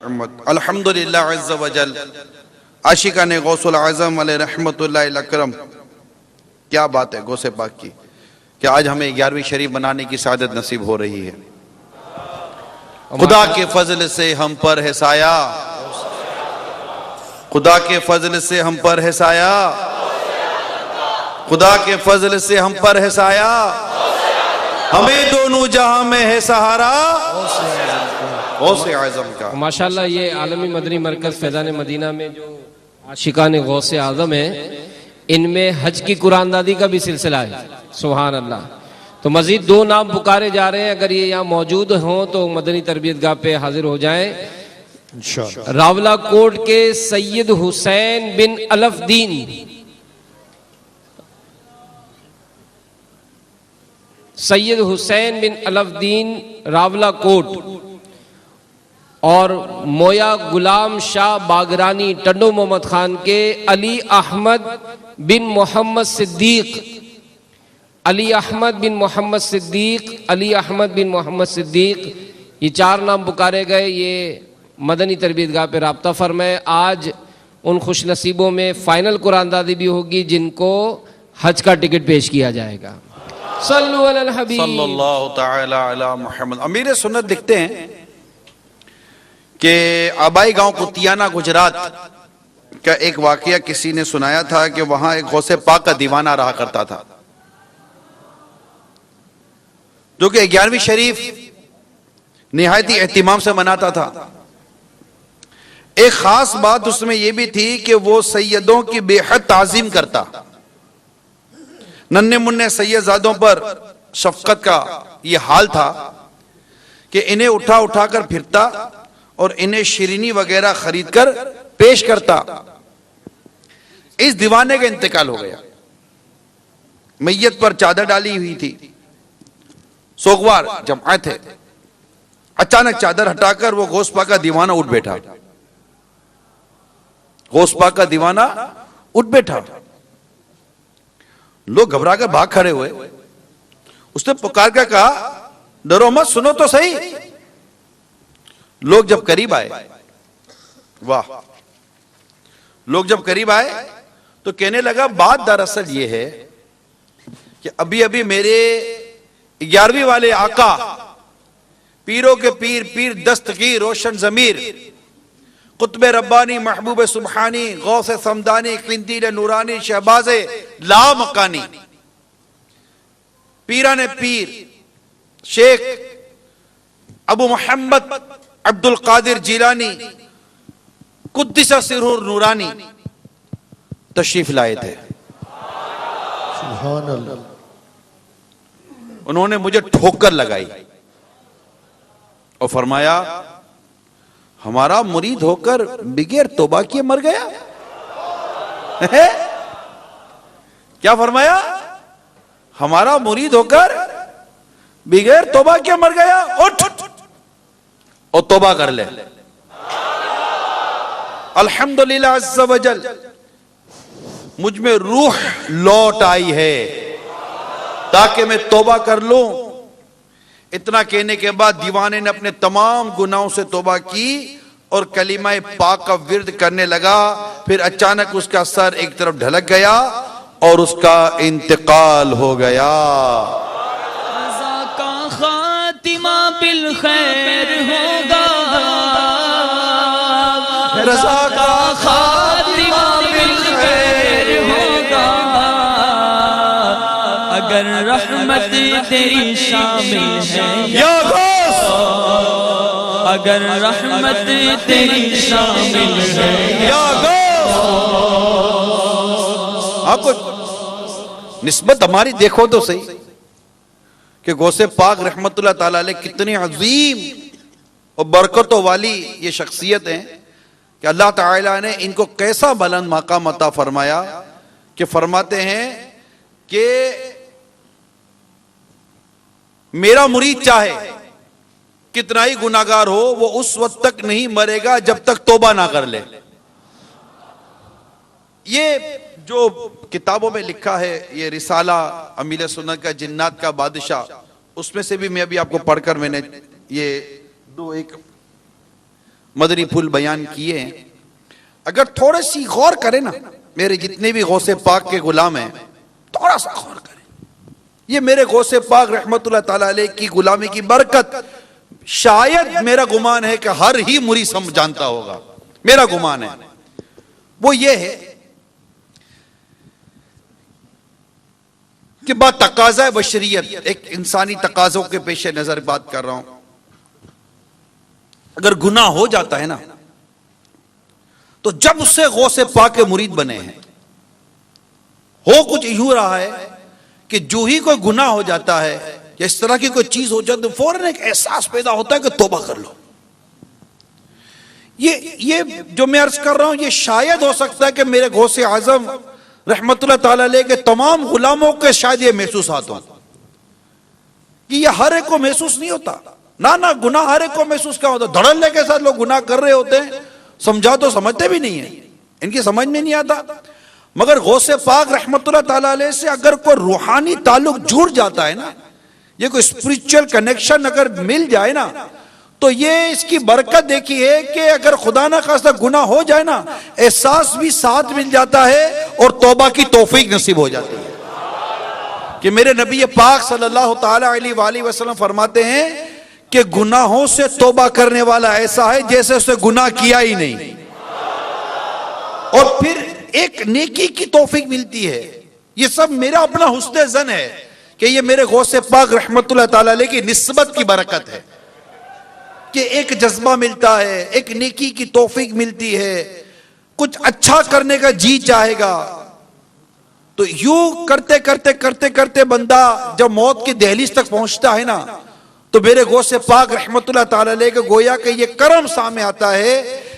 अल्हम्दुलिल्लाह अज़्ज़ व जल आशिकान गौसुल आज़म अलैहि रहमतुल्लाहिल अकरम। क्या बात है गौसे पाक की कि आज हमें 11वीं शरीफ बनाने की सादत नसीब हो रही है। खुदा के फजल से हम पर है साया, खुदा के फजल से हम पर है साया, खुदा के फजल से हम पर है साया, हमें दोनों जहां में है सहारा गौसे आज़म का। माशाल्लाह ये आलमी मदनी मरकज फैज़ान मदीना में जो आशिकान गौसे आज़म है, इनमें हज की कुरानदादी का भी सिलसिला है। सुभान अल्लाह। तो मजीद 2 नाम पुकारे जा रहे हैं, अगर ये यहाँ मौजूद हों तो मदनी तरबियत गाह पे हाजिर हो जाएं। रावला कोट के सैयद हुसैन बिन अलफदीन, सैयद हुसैन बिन अलफदीन रावला कोट, और मोया गुलाम शाह बागरानी टंडो मोहम्मद खान के अली अहमद बिन मोहम्मद सिद्दीक, अली अहमद बिन मोहम्मद सिद्दीक, अली अहमद बिन मोहम्मद सिद्दीक, ये 4 नाम पुकारे गए। ये मदनी तरबियत गाह पे राब्ता फरमाए। आज उन खुश नसीबों में फाइनल कुरानदादी भी होगी जिनको हज का टिकट पेश किया जाएगा। सल्लु अलल हबीब सल्लल्लाहु तआला अला मुहम्मद। अमीर सुन्नत लिखते हैं कि आबाई गांव कुतियाना गुजरात का एक वाकया किसी ने सुनाया था कि वहां एक गौसे पाक का दीवाना रहा करता था, जो कि 11वीं शरीफ निहायती एहतिमाम से मनाता था। एक खास बात उसमें यह भी थी कि वो सैयदों की बेहद ताजीम करता। नन्हे मुन्ने सैयदजादों पर शफकत का यह हाल था कि इन्हें उठा उठा कर फिरता और इन्हें शिरीनी वगैरह खरीद कर पेश करता। इस दीवाने का इंतकाल हो गया। मैयत पर चादर डाली हुई थी, सोगवार जमात है। अचानक चादर हटाकर वो गौसपा का दीवाना उठ बैठा, गौसपा का दीवाना उठ बैठा। लोग घबरा कर भाग खड़े हुए। उसने पुकार कर कहा, डरो मत, सुनो तो सही। लोग जब करीब आए, वाह, लोग जब करीब आए तो कहने लगा, बात दरअसल ये है कि अभी अभी मेरे 11वीं वाले आका, पीरों के पीर, पीर दस्तगीर, रोशन जमीर, कुतुब रब्बानी, महबूब सुबहानी, गौस समदानी, किंतील नूरानी, शहबाज ला मकानी, पीराने पीर शेख अबू मोहम्मद अब्दुल कादिर जिलानी कुद्दिसा सिरूर नूरानी तशरीफ लाए थे। सुभान अल्लाह। उन्होंने मुझे ठोकर लगाई और फरमाया, हमारा मुरीद होकर बिगैर तौबा किए मर गया है? क्या फरमाया? हमारा मुरीद होकर बिगैर तौबा किए मर गया, उठ और तौबा कर ले। अल्हम्दुलिल्लाह अज़्ज़ व जल, मुझ में रूह लौट आई है ताकि मैं तौबा कर लूं। इतना कहने के बाद दीवाने ने अपने तमाम गुनाहों से तौबा की और कलीमा पाक का विर्द करने लगा। फिर अचानक उसका सर एक तरफ ढलक गया और उसका इंतकाल हो गया। रज़ा का खातिमा बिल खैर होगा, रज़ा का खातिमा बिल खैर होगा, अगर रहमत तेरी शामिल है या गौस, अगर रहमत तेरी शामिल है या गौस। आपको निस्बत हमारी देखो तो सही कि गौसे पाक रहमतुल्लाह ताला अलैह कितनी अजीम और बरकतों वाली ये शख्सियत हैं कि अल्लाह ताला ने इनको कैसा बुलंद मकाम अता फरमाया कि फरमाते हैं कि मेरा मुरीद चाहे कितना ही गुनाहगार हो, वो उस वक्त तक नहीं मरेगा जब तक तौबा ना कर ले। ये जो किताबों में लिखा है, ये रिसाला अमीर सुन्नत का जिन्नात का बादशाह, उसमें से भी मैं अभी आपको पढ़कर मैंने ये दो एक मदनी फूल बयान किए हैं, अगर थोड़ी सी गौर करें ना, मेरे जितने भी गौसे पाक के गुलाम हैं, थोड़ा सा गौर करें, ये मेरे गौसे पाक रहमतुल्लाह ताला अलैह की गुलामी की बरकत, शायद मेरा गुमान है कि हर ही मुरीद सम जानता होगा, मेरा गुमान है वो ये है कि बात तकाज़ा बशरियत, एक इंसानी तकाज़ों के पेश नजर बात कर रहा हूं। अगर गुनाह हो जाता है ना, तो जब उससे गौसे पाक के मुरीद बने हैं, हो कुछ यूं रहा है कि जो ही कोई गुनाह हो जाता है या इस तरह की कोई चीज हो जाती है, तो फौरन एक एहसास पैदा होता है कि तौबा कर लो। ये जो मैं अर्ज कर रहा हूं, ये शायद हो सकता है कि मेरे गौसे आजम रहमतुल्लाह ताला अलैह के तमाम गुलामों के शायद ये महसूस हो कि ये हर एक को महसूस नहीं होता। ना गुनाह हर एक को महसूस क्या होता, धड़ल्ले के साथ लोग गुनाह कर रहे होते हैं, समझा तो समझते भी नहीं है, इनकी समझ में नहीं आता। मगर गौसे पाक रहमतुल्लाह ताला अलैह से अगर कोई रूहानी ताल्लुक जुड़ जाता है ना, ये कोई स्पिरिचुअल कनेक्शन अगर मिल जाए ना, तो ये इसकी बरकत देखी है कि अगर खुदा ना खास्ता गुनाह हो जाए ना, एहसास भी साथ मिल जाता है और तौबा की तौफीक नसीब हो जाती है। कि मेरे नबी पाक सल्लल्लाहु ताला अलैहि वसल्लम फरमाते हैं कि गुनाहों से तौबा करने वाला ऐसा है जैसे उसने गुनाह किया ही नहीं, और फिर एक नेकी की तौफीक मिलती है। ये सब मेरा अपना हुस्न ज़न है कि ये मेरे गौसे पाक रहमतुल्लाह ताला अलैह की निस्बत की बरकत है कि एक जज्बा मिलता है, एक नेकी की तौफीक मिलती है, कुछ अच्छा करने का जी चाहेगा। तो यूं करते करते करते करते बंदा जब मौत की दहलीज तक पहुंचता है ना, तो मेरे गौसे पाक रहमतुल्लाह ताला अलैह के गोया कि ये करम सामने आता है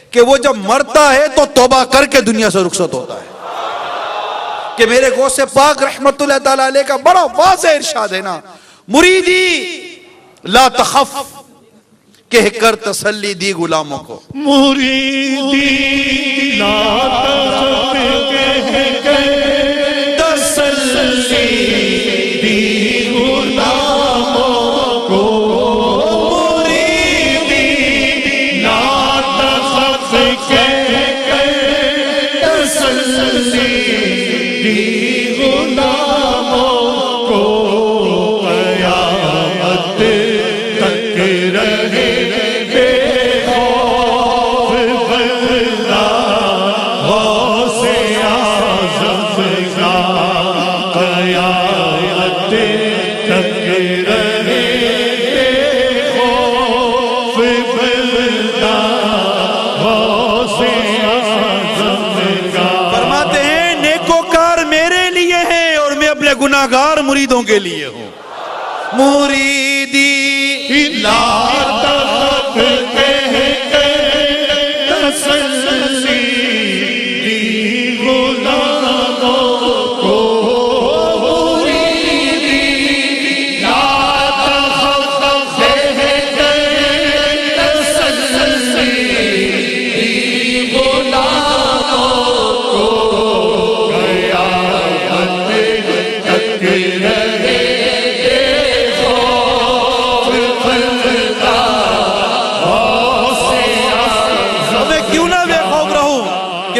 कि वो जब मरता है तो तौबा करके दुनिया से रुखसत होता है। कि मेरे गौसे पाक रहमतुल्लाह ताला अलैह का बड़ा वाज़ेह इरशाद है ना, मुरीदी ला तखफ, कहकर तसल्ली दी गुलामों को, मुरीदी ला तखफ, कहकर तसल्ली दी गुलामों को, मुरीदी ला तखफ, कहकर तसल्ली दी गुलामों को, क़यामत तक रहे गुनाहगार मुरीदों के लिए हो। मुरीदी ला तखफ, कहकर तसल्ली दी गुलामों को, मुरीदी ला तखफ, कहकर तसल्ली दी गुलामों को,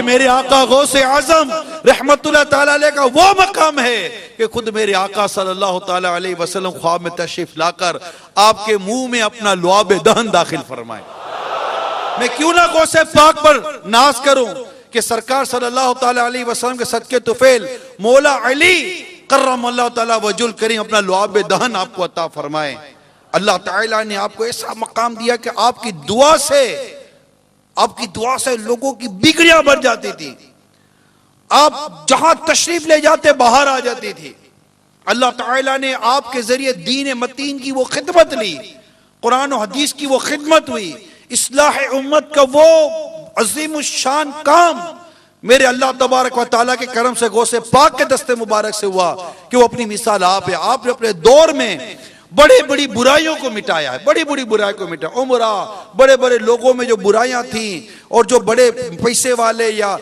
मेरे आका गौसे आजम रहमतुल्लाह ताला अलैह का वो मकाम है कि खुद मेरे आका सल्लल्लाहु ताला अलैहि वसल्लम ख्वाब में तशरीफ लाकर आपके मुंह में अपना लुआब दहन दाखिल फरमाए। मैं क्यों ना गौसे पाक पर नाज करूं कि सरकार सल्लल्लाहु ताला अलैहि वसल्लम के सदके तुफैल मौला अली कर्रमल्लाहु ताला वजुल करीम अपना लुआब दहन आपको अता फरमाए। अल्लाह ताला ने आपको ऐसा मकाम दिया कि आपकी दुआ से लोगों की बिगड़ियां बढ़ जाती थी, आप जहां तशरीफ ले जाते बाहर आ जाती थी। अल्लाह ताला ने आपके जरिए दीन मतीन की वो खिदमत ली, कुरान और हदीस की वो खिदमत हुई, इस्लाह उम्मत का वो अजीम शान काम मेरे अल्लाह तबारक व तआला के करम से गौसे पाक के दस्ते मुबारक से हुआ कि वो अपनी मिसाल आप है। आपने अपने दौर में बड़ी बड़ी बुराइयों को मिटाया है, बड़ी बड़ी बुराई को मिटाया। उमरा बड़े बड़े लोगों में जो बुराइयां थी और जो बड़े पैसे वाले या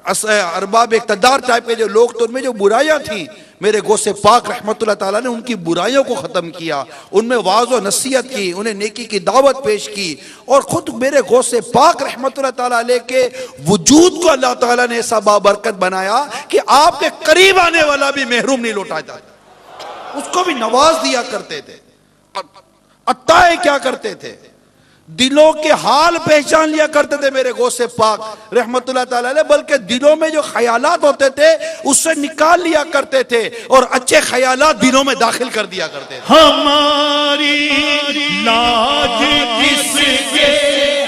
अरबाब इक़्तिदार टाइप के जो लोग थे, उनमें जो बुराइयां थी, मेरे गौसे पाक रहमतुल्लाह ताला ने उनकी बुराइयों को ख़त्म किया, उनमें वाज़ व नसीहत की, उन्हें नेकी की दावत पेश की। और ख़ुद मेरे गौसे पाक रहमतुल्लाह ताला अलैह के वजूद को अल्लाह ताला ने ऐसा बाबरकत बनाया कि आपके करीब आने वाला भी महरूम नहीं लौटा जाता, उसको भी नवाज दिया करते थे। अत्ताए क्या करते थे, दिलों के हाल पहचान लिया करते थे मेरे गौसे पाक रहमतुल्लाह ताला अलैह, बल्कि दिलों में जो ख्यालात होते थे उससे निकाल लिया करते थे और अच्छे ख्यालात दिलों में दाखिल कर दिया करते थे। हमारी लाज किसके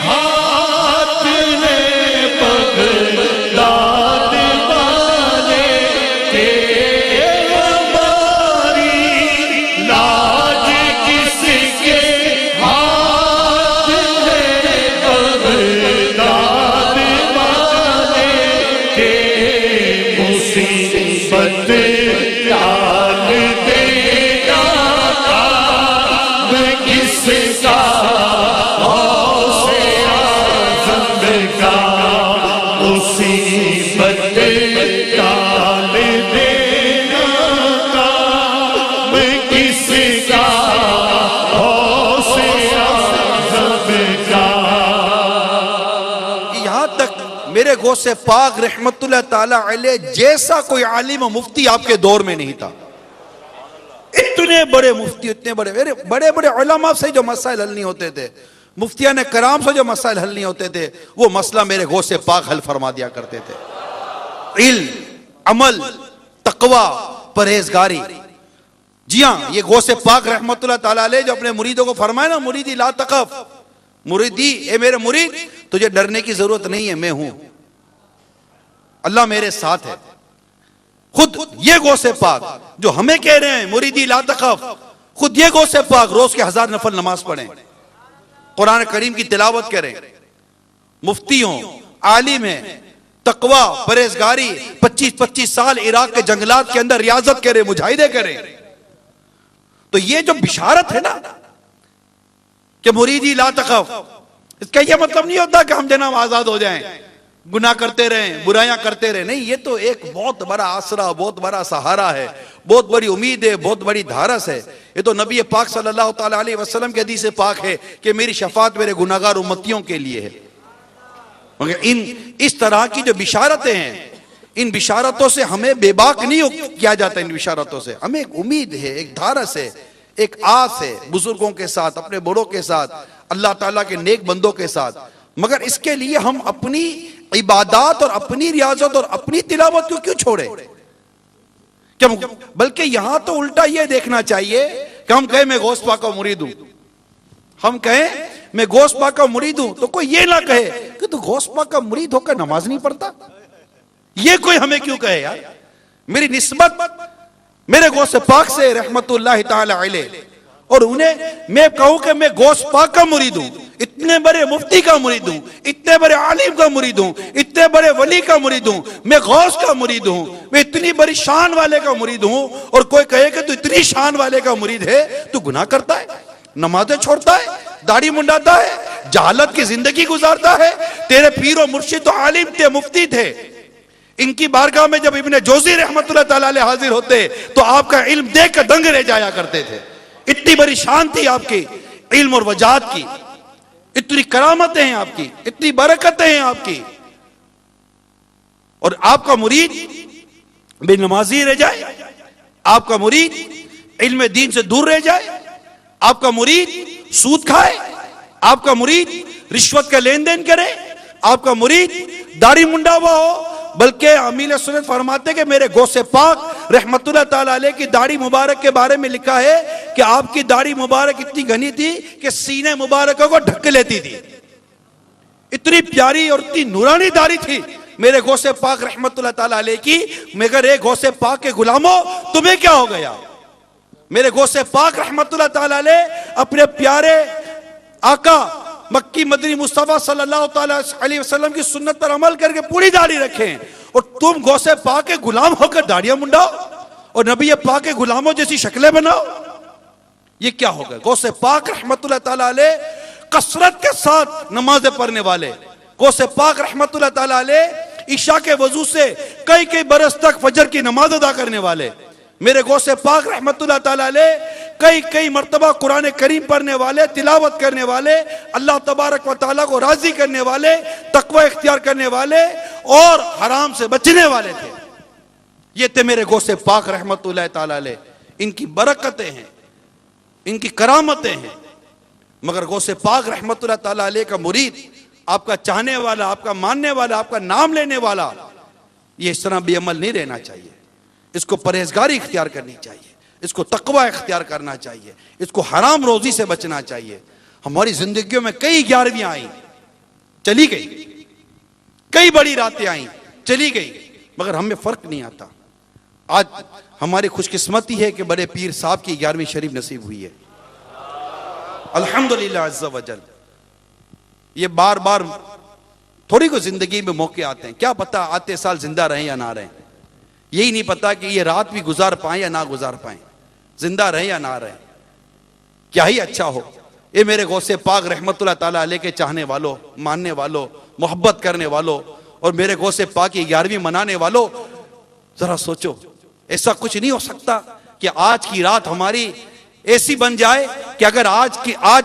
हाथ में बगदाद वाले के, हमारी लाज किसके हाथ में बगदाद वाले के, मुसीबत टाल देगा मैं किसका हौसले आज़म का, मुसीबत टाल देगा मैं किसका हौसले आज़म का। यहां तक मेरे गौसे पाक रहमतुल्लाह ताला अलैह जैसा कोई आलिम और मुफ्ती आपके दौर में नहीं था। इतने बड़े मुफ्ती, इतने बड़े बड़े उलमा से जो मसाइल हल नहीं होते थे, मुफ्तियान कराम से जो मसाइल हल नहीं होते थे, वो मसला मेरे गौसे पाक हल फरमा दिया करते थे। इल्म, अमल, तकवा, परहेजगारी। जी हाँ, ये गौसे पाक रहमतुल्लाह ताला अलैह जो अपने मुरीदों को फरमाए ना, मुरीदी ला तकफ, मुरीदी ए मेरे मुरीद तुझे डरने की जरूरत नहीं है, मैं हूं, अल्लाह मेरे साथ है। खुद ये गौसे पाक जो हमें कह रहे हैं मुरीदी ला तखफ, खुद ये गौसे पाक रोज के 1000 नफल नमाज पढ़ें, कुरान करीम की तिलावत करें, मुफ्ती हों, आलिम हैं, तकवा, परहेजगारी, 25-25 साल इराक के जंगलात के अंदर रियाजत करें, मुजाहिदे करें। तो ये जो बिशारत है ना कि मुरीदी ला तखफ, इसका यह मतलब नहीं होता कि हम जनाब आजाद हो जाएं, गुनाह करते रहें, बुराइयां करते रहें। नहीं, ये तो एक बहुत बड़ा आसरा, बहुत बड़ा सहारा है, बहुत बड़ी उम्मीद है, बहुत बड़ी धारस है। ये तो नबी पाक सल्लल्लाहु ताला अलैहि वसल्लम के हदीस पाक है कि मेरी शफात मेरे गुनाहगार उम्मतियों के लिए है। मगर इस तरह की जो बिशारतें हैं, इन बिशारतों से हमें बेबाक नहीं किया जाता। इन बिशारतों से हमें एक उम्मीद है, एक धारस है, एक आस है, बुजुर्गों के साथ, अपने बड़ों के साथ, अल्लाह ताला के नेक बंदों के साथ। मगर इसके लिए हम अपनी इबादत और अपनी रियाजत और अपनी तिलावत को क्यों छोड़े? क्या बल्कि यहां तो उल्टा यह देखना चाहिए कि हम कहें मैं गौस पाक का मुरीद हूं, हम कहें मैं गौस पाक का मुरीद हूं, तो कोई ये ना कहे कि तू गौस पाक का मुरीद होकर नमाज नहीं पढ़ता। ये कोई हमें क्यों कहे यार? मेरी निस्बत मेरे गौस पाक से रहमतुल्लाह ताला अलैह, और उन्हें मैं कहूं कि मैं गौस पाक का मुरीद हूं, इतने बड़े मुफ्ती का मुरीद हूं, इतने बड़े आलिम का मुरीद हूं, इतने बड़े वली का मुरीद हूं, मैं गौस का मुरीद हूं, मैं इतनी बड़ी शान वाले का मुरीद हूं, और कोई कहे कि तू इतनी शान वाले का मुरीद है, तू गुनाह करता है, नमाजें छोड़ता है, दाढ़ी मुंडाता है, जहालत की जिंदगी गुजारता है। तेरे पीर और मुर्शिद तो आलिम थे, मुफ्ती थे, इनकी बारगाह में जब इब्ने जोजी रहमतुल्लाह ताला अलैह हाजिर होते तो आपका इल्म देख कर दंग रह जाया करते थे। इतनी बड़ी शान थी आपकी इल्म और वजात की, इतनी करामतें हैं आपकी, इतनी बरकतें हैं आपकी, और आपका मुरीद बेनमाजी रह जाए, आपका मुरीद इल्म दीन से दूर रह जाए, आपका मुरीद सूद खाए, आपका मुरीद रिश्वत का लेन देन करे, आपका मुरीद दाढ़ी मुंडा हुआ हो। बल्कि अमीर सुन्नत फरमाते कि मेरे गौसे पाक रहमतुल्लाह ताला अलैह की दाढ़ी मुबारक के बारे में लिखा है कि आपकी दाढ़ी मुबारक इतनी घनी थी कि सीने मुबारक को ढक लेती थी। इतनी प्यारी और इतनी नूरानी दाढ़ी थी मेरे गौसे पाक रहमतुल्लाह ताला अलैह की। मगर एक गौसे पाक के गुलामों, तुम्हें क्या हो गया? मेरे गौसे पाक रहमतुल्लाह ताला अलैह अपने प्यारे आका मक्की मदनी मुस्तफा सल्लल्लाहु अलैहि वसल्लम की सुन्नत पर अमल करके पूरी दाढ़ी रखें, और तुम गौसे पाक के गुलाम होकर दाढ़ियां मुंडाओ और नबी पाक के गुलामों जैसी शक्लें बनाओ। ये क्या होगा? गौसे पाक रहमतुल्लाह ताला अलैह कसरत के साथ नमाजें पढ़ने वाले, गौसे पाक रहमतुल्लाह ताला अलैह ईशा के वजू से कई कई बरस तक फजर की नमाज अदा करने वाले, मेरे गौसे पाक रहमतुल्लाह ताला अलैह कई कई मर्तबा कुरान करीम पढ़ने वाले, तिलावत करने वाले, अल्लाह तबारक व तआला को राजी करने वाले, तकवा इख्तियार करने वाले और हराम से बचने वाले थे। ये थे मेरे गौसे पाक रहमतुल्लाह ताला अलैह। इनकी बरकतें हैं, इनकी करामतें हैं। मगर गौसे पाक रहमतुल्लाह ताला अलैह का मुरीद, आपका चाहने वाला, आपका मानने वाला, आपका नाम लेने वाला, ये इस तरह बेअमल नहीं रहना चाहिए। इसको परहेजगारी इख्तियार करनी चाहिए, इसको तकवा इख्तियार करना चाहिए, इसको हराम रोजी से बचना चाहिए। हमारी जिंदगियों में कई 11वीं आई, चली गई, कई बड़ी रातें आई, चली गई, मगर हमें फर्क नहीं आता। आज हमारी खुशकिस्मती है कि बड़े पीर साहब की 11वीं शरीफ नसीब हुई है, अल्हम्दुलिल्लाह अज़्ज़ा वजल। ये बार बार थोड़ी को जिंदगी में मौके आते हैं, क्या पता आते साल जिंदा रहें या ना रहें, यही नहीं पता कि ये रात भी गुजार पाए या ना गुजार पाए, जिंदा रहें या ना रहें, क्या ही अच्छा हो। ये मेरे गौसे पाक रहमतुल्लाह ताला अलैह के चाहने वालों, मानने वालों, मोहब्बत करने वालों और मेरे गौसे पाक की 11वीं मनाने वालों, जरा सोचो, ऐसा कुछ नहीं हो सकता कि आज की रात हमारी ऐसी बन जाए कि अगर आज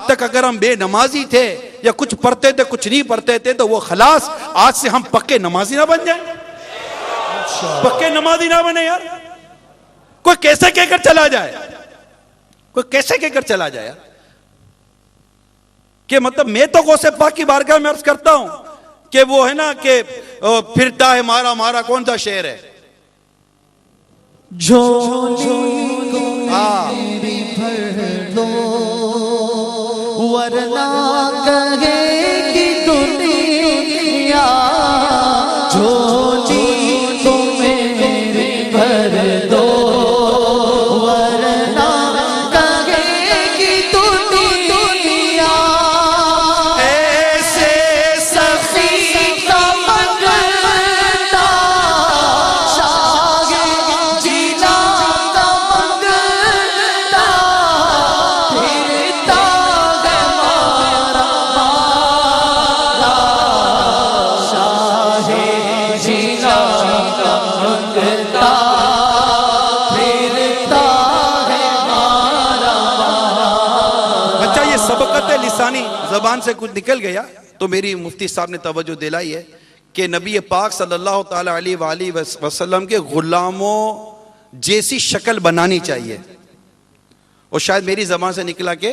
तक अगर हम बेनमाजी थे या कुछ पढ़ते थे कुछ नहीं पढ़ते थे, तो वो खलास आज से हम पक्के नमाजी ना बन जाए, पक्के नमाजी ना बने यार। कोई कैसे कहकर चला जाए, कोई कैसे कहकर चला जाए यार, कि मतलब मैं तो गौसे पाक की बारगाह में अर्ज करता हूं कि वो है ना कि फिरता है मारा मारा, कौन सा शेर है, वरना कहेगी दुनिया झोली तुम्हें भर दो, वरना कहेगी दुनिया ऐसे सखी का मंगता, शागे जीना का मंगता, फिरता है मारा मारा, शागे जीना का मंगता, फिरता है मारा मारा। अच्छा ये सबकत लिसानी जबान से कुछ निकल गया तो मेरी मुफ्ती साहब ने तवज्जो दिलाई है कि नबी पाक सल्लल्लाहु ताला अलैहि वसल्लम के गुलामों जैसी शक्ल बनानी चाहिए। और शायद मेरी जबान से निकला कि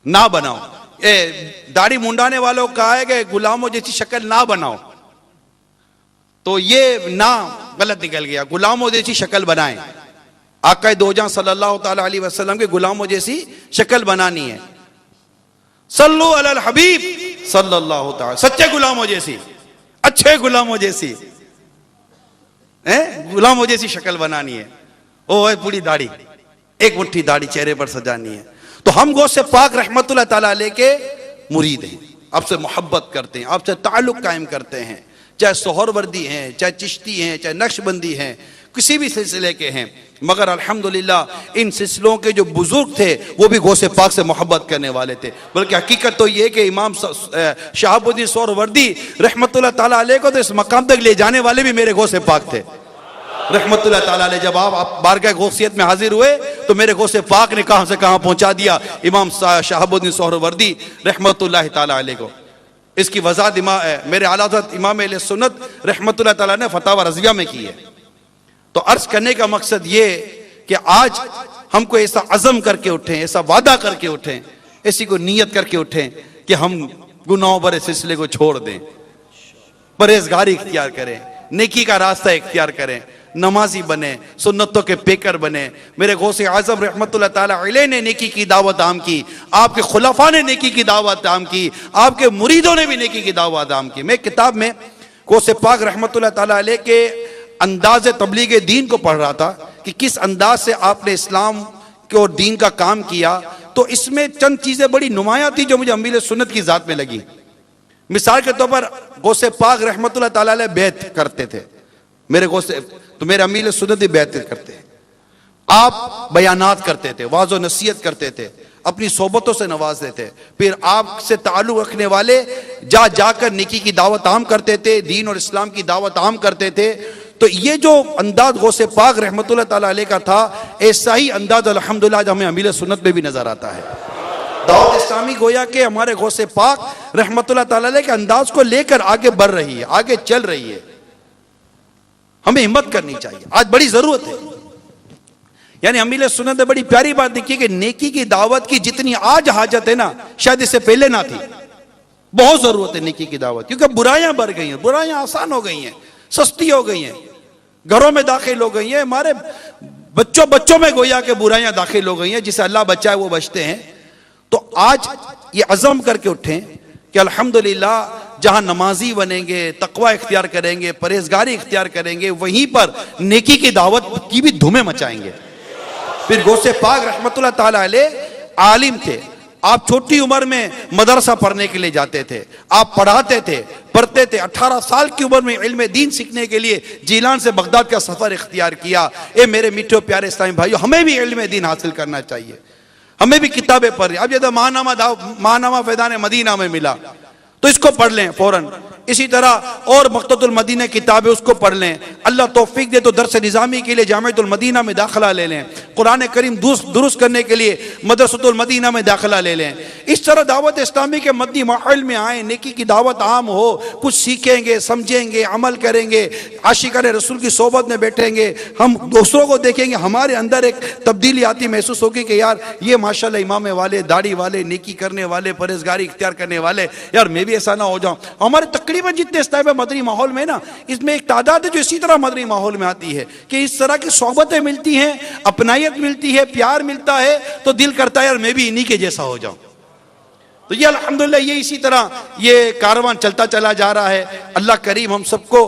ना बनाओ, दाढ़ी मुंडाने वालों को कहा है कि गुलामों जैसी शक्ल ना बनाओ, तो ये ना गलत निकल गया, गुलामों जैसी शक्ल बनाएं। आका दो जहां सल्लल्लाहु ताला अलैहि वसल्लम के गुलामों जैसी शक्ल बनानी है। सल्लु अलल हबीब सल्लल्लाहु ताला, सच्चे गुलामों जैसी, अच्छे गुलामों जैसी, गुलामों जैसी शक्ल बनानी है। ओ है पूरी दाढ़ी, एक मुट्ठी दाढ़ी चेहरे पर सजानी है। तो हम गौसे पाक रहमतुल्लाह ताला अलैह के मुरीद हैं, आपसे मोहब्बत करते हैं, आपसे ताल्लुक कायम करते हैं, चाहे सोहरवर्दी हैं, चाहे चिश्ती हैं, चाहे नक्शबंदी हैं, किसी भी सिलसिले के हैं। मगर अल्हम्दुलिल्लाह इन सिलसिलों के जो बुजुर्ग थे वो भी गौसे पाक से मोहब्बत करने वाले थे। बल्कि हकीकत तो ये कि इमाम शहाबुद्दीन सोहरवर्दी रहमतुल्लाह ताला अलैह को तो इस मकाम तक ले जाने वाले भी मेरे गौसे पाक थे रहमतुल्लाह ताला अलैह। जब आप बारगाह गौसियत में हाजिर हुए तो मेरे गौसे पाक ने कहां से कहां पहुंचा दिया इमाम शहाबुद्दीन सोहरवर्दी रहमतुल्लाह ताला अलैह को। इसकी वजाहत मेरे आला हज़रत इमाम अहले सुन्नत रहमतुल्लाह ताला ने फतावा रज़विया में की है। तो अर्ज करने का मकसद ये कि आज हमको ऐसा अज़म करके उठें, ऐसा वादा करके उठें, ऐसी को नियत करके उठें कि हम गुनाहों भरे सिलसिले को छोड़ दें, परहेजगारी इख्तियार करें, नेकी का रास्ता इख्तियार करें, नमाजी बने, सुन्नतों के पेकर बने। मेरे गौसे आज़म रहमतुल्लाह ताला अलैह ने नेकी की दावत आम की, आपके खुलफा ने नेकी की दावत आम की, आपके मुरीदों ने भी नेकी की दावत आम की। मैं किताब में गौसे पाक रहमतुल्लाह ताला अलैह के अंदाज़ तबलीग दीन को पढ़ रहा था कि किस अंदाज से आपने इस्लाम के और दीन का काम किया, तो इसमें चंद चीज़ें बड़ी नुमायां थी जो मुझे अमीर सुन्नत की ज़ात में लगी। मिसाल के तौर पर गौसे पाक रहमतुल्लाह ताला अलैह बैत करते थे, मेरे गौसे तो मेरे अमीर सुन्नत ही बैत करते हैं। आप बयानात करते थे, वाज़ो नसीहत करते थे, अपनी सोबतों से नवाजते थे। फिर आपसे ताल्लुक़ रखने वाले जा जाकर नेकी की दावत आम करते थे, दीन और इस्लाम की दावत आम करते थे। तो ये जो अंदाज गौसे पाक रहमतुल्लाह ताला अलैह का था, ऐसा ही अंदाज अल्हम्दुलिल्लाह आज हमें अमीर सुन्नत में भी नजर आता है। दावत इस्लामी गोया के हमारे गौसे पाक रहमतुल्लाह ताला अलैह के अंदाज को लेकर आगे बढ़ रही है, आगे चल रही है। हमें हिम्मत करनी चाहिए, आज बड़ी जरूरत है। यानी अमीर सुन्नत ने बड़ी प्यारी बात देखी कि नेकी की दावत की जितनी आज हाजत है ना, शायद इससे पहले ना थी। बहुत जरूरत है नेकी की दावत, क्योंकि बुराइयां बढ़ गई हैं, बुराइयां आसान हो गई हैं, सस्ती हो गई हैं, घरों में दाखिल हो गई हैं, हमारे बच्चों में गोया के बुराइयां दाखिल हो गई हैं। जिसे अल्लाह बचाए वो बचते हैं। तो आज ये अज़म करके उठें कि अल्हम्दुलिल्लाह जहां नमाजी बनेंगे, तकवा इख्तियार करेंगे, परहेजगारी इख्तियार करेंगे, वहीं पर नेकी की दावत की भी धूमें मचाएंगे। फिर गौसे पाक रहमतुल्लाह ताला अलैह आलिम थे। आप छोटी उम्र में मदरसा पढ़ने के लिए जाते थे, आप पढ़ाते थे, पढ़ते थे। 18 साल की उम्र में इल्म दीन सीखने के लिए जीलान से बगदाद का सफर इख्तियार किया। ए मेरे मीठे प्यारे इस्लामी भाइयों, हमें भी इल्म दीन हासिल करना चाहिए, हमें भी किताबें पढ़। अब जब माहनामा फैज़ान मदीना में मिला तो इसको पढ़ लें फौरन। इसी तरह और मक़ततुल मदीना किताब है, उसको पढ़ लें। अल्लाह तौफीक दे तो दरस निज़ामी के लिए जामिअतुल मदीना में दाखिला ले लें। कुरान करीम दुरुस्त करने के लिए मदरसतुल मदीना में दाखिला ले लें। इस तरह दावत इस्लामी के मदनी माहौल में आए, नेकी की दावत आम हो, कुछ सीखेंगे, समझेंगे, अमल करेंगे, आशिकाने रसूल की सोबत में बैठेंगे, हम दूसरों को देखेंगे, हमारे अंदर एक तब्दीली आती महसूस होगी कि यार ये माशाल्लाह इमाम वाले, दाढ़ी वाले, नेकी करने वाले, परहेजगारी इख्तियार करने वाले, यार मैं भी ऐसा ना हो जाऊं। हमारे तकरीबन जितने इस्लाम मदनी माहौल में ना, इसमें एक तादाद है जो इसी तरह मदनी माहौल में आती है कि इस तरह की सोबतें मिलती हैं, अपनायत मिलती है, प्यार मिलता है, तो दिल करता है यार मैं भी इन्हीं के जैसा हो जाऊं। तो ये अल्हम्दुलिल्लाह ये इसी तरह ये कारवां चलता चला जा रहा है। अल्लाह करीम हम सबको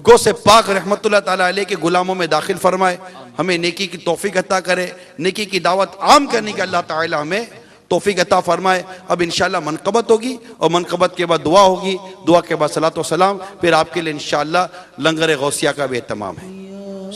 गौसे पाक रहमतुल्लाह ताला अलैह के गुलामों में दाखिल फरमाए, हमें नेकी की तौफीक अता करे, नेकी की दावत आम करने का अल्लाह ताला हमें तौफीक अता फरमाए। अब इंशाअल्लाह मनक़बत होगी और मनक़बत के बाद दुआ होगी, दुआ के बाद सलातो सलाम, फिर आपके लिए इंशाअल्लाह लंगर गौसिया का भी एहतमाम है।